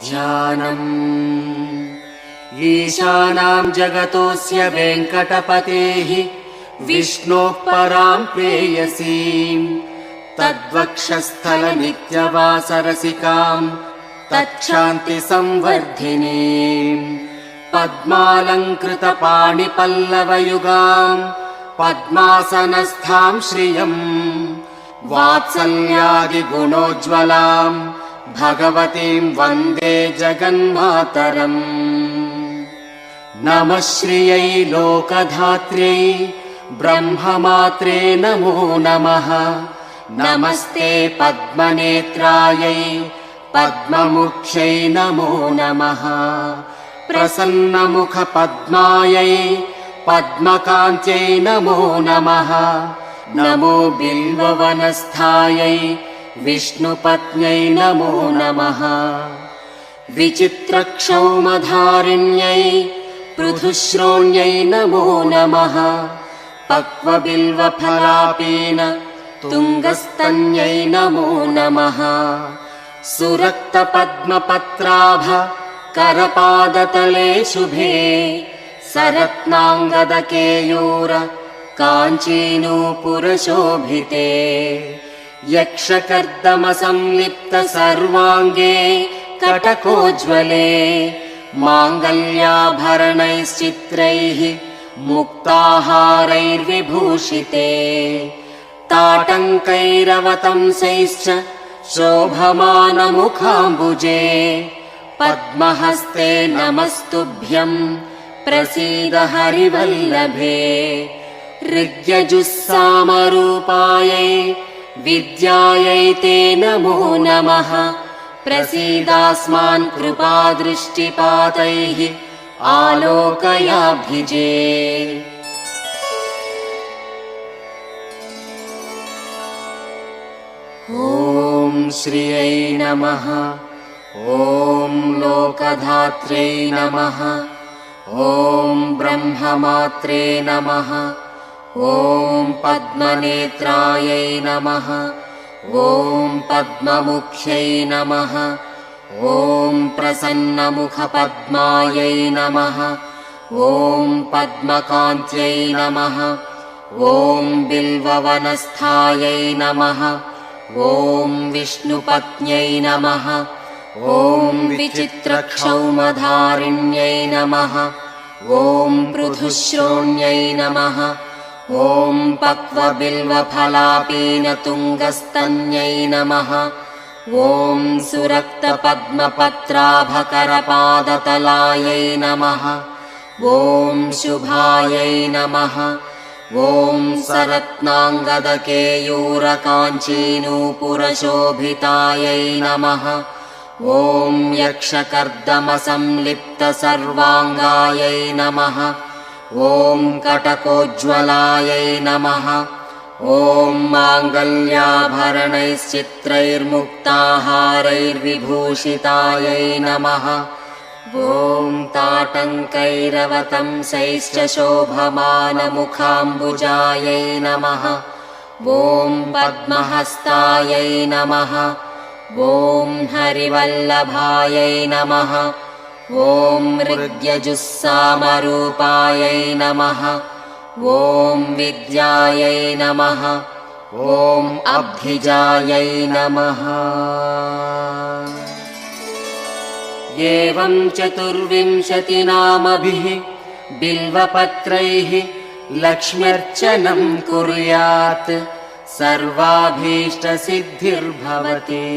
ध्यानम्। ईशानां जगतोऽस्य वेङ्कटपतेः विष्णोः परां प्रेयसीं तद्वक्षस्थलनित्यवासरसिकां तच्छान्तिसंवर्धिनीं पद्मालङ्कृतपाणिपल्लवयुगां पद्मासनस्थां श्रियं वात्सल्यादिगुणोज्ज्वलां भगवतीं वन्दे जगन्मातरम्। नमः श्रियै लोकधात्र्यै ब्रह्ममात्रे नमो नमः। नमस्ते पद्मनेत्रायै पद्ममुख्यै नमो नमः। प्रसन्नमुखपद्मायै पद्मकान्त्यै नमो नमः। नमो बिल्ववनस्थायै विष्णुपत्न्यै नमो नमः। विचित्रक्षौमधारिण्यै पृथुश्रोण्यै नमो नमः। पक्वबिल्वफलापीन तुङ्गस्तन्यै नमो नमः। सुरक्तपद्मपत्राभ करपादतले शुभे सरत्नाङ्गदकेयूर काञ्चीनूपुरशोभिते यक्षकर्दमसंलिप्त सर्वाङ्गे कटकोज्ज्वले माङ्गल्याभरणैश्चित्रैः मुक्ताहारैर्विभूषिते ताटङ्कैरवतंसैश्च शोभमानमुखाम्बुजे पद्महस्ते नमस्तुभ्यं प्रसीद हरिवल्लभे। ऋग्यजुस्सामरूपायै विद्यायै ते नमो नमः। प्रसीदास्मान् कृपादृष्टिपातैः आलोकयाभिजे। ॐ श्रियै नमः। ॐ लोकधात्र्यै नमः। ॐ ब्रह्ममात्रे नमः। ॐ पद्मनेत्रायै नमः। ॐ पद्ममुख्यै नमः। ॐ प्रसन्नमुखपद्मायै नमः। ॐ पद्मकान्त्यै नमः। ॐ बिल्ववनस्थायै नमः। ॐ विष्णुपत्न्यै नमः। ॐ विचित्रक्षौमधारिण्यै नमः। ॐ पृथुश्रोण्यै नमः। ॐ पक्वबिल्वफलापीनतुङ्गस्तन्यै नमः। ॐ सुरक्तपद्मपत्राभकरपादतलायै नमः। ॐ शुभायै नमः। ॐ सरत्नाङ्गदकेयूरकाञ्चीनूपुरशोभितायै नमः। ॐ यक्षकर्दमसंलिप्त सर्वाङ्गायै नमः। ॐ कटकोज्ज्वलायै नमः। ॐ माङ्गल्याभरणैश्चित्रैर्मुक्ताहारैर्विभूषितायै नमः। ॐ ताटङ्कैरवतंसैश्च शोभमानमुखाम्बुजायै नमः। ॐ पद्महस्तायै नमः। ॐ हरिवल्लभायै नमः। ॐ ऋग्यजुस्सामरूपायै नमः। ॐ विद्यायै नमः। ॐ अब्धिजायै नमः। एवं चतुर्विंशतिनामभिः बिल्वपत्रैः लक्ष्म्यर्चनं कुर्यात् सर्वाभीष्टसिद्धिर्भवति।